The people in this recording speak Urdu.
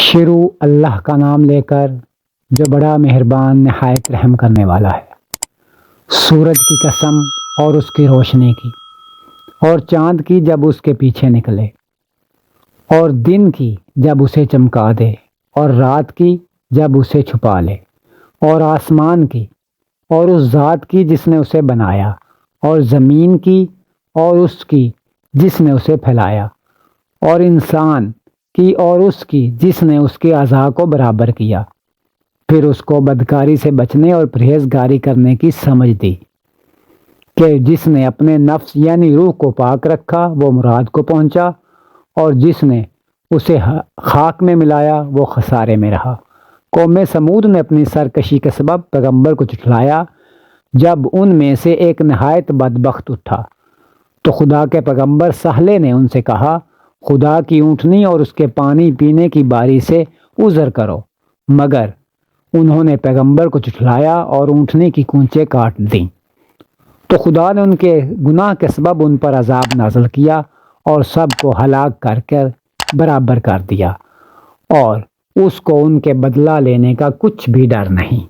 شروع اللہ کا نام لے کر جو بڑا مہربان نہایت رحم کرنے والا ہے۔ سورج کی قسم اور اس کی روشنی کی، اور چاند کی جب اس کے پیچھے نکلے، اور دن کی جب اسے چمکا دے، اور رات کی جب اسے چھپا لے، اور آسمان کی اور اس ذات کی جس نے اسے بنایا، اور زمین کی اور اس کی جس نے اسے پھیلایا، اور انسان کی اور اس کی جس نے اس کے اعضاء کو برابر کیا، پھر اس کو بدکاری سے بچنے اور پرہیزگاری کرنے کی سمجھ دی کہ جس نے اپنے نفس یعنی روح کو پاک رکھا وہ مراد کو پہنچا، اور جس نے اسے خاک میں ملایا وہ خسارے میں رہا۔ قوم سمود نے اپنی سرکشی کے سبب پیغمبر کو جھٹلایا۔ جب ان میں سے ایک نہایت بدبخت اٹھا تو خدا کے پیغمبر صالح نے ان سے کہا، خدا کی اونٹنی اور اس کے پانی پینے کی باری سے عذر کرو، مگر انہوں نے پیغمبر کو جھٹلایا اور اونٹنی کی کونچیں کاٹ دیں، تو خدا نے ان کے گناہ کے سبب ان پر عذاب نازل کیا اور سب کو ہلاک کر کے برابر کر دیا، اور اس کو ان کے بدلہ لینے کا کچھ بھی ڈر نہیں۔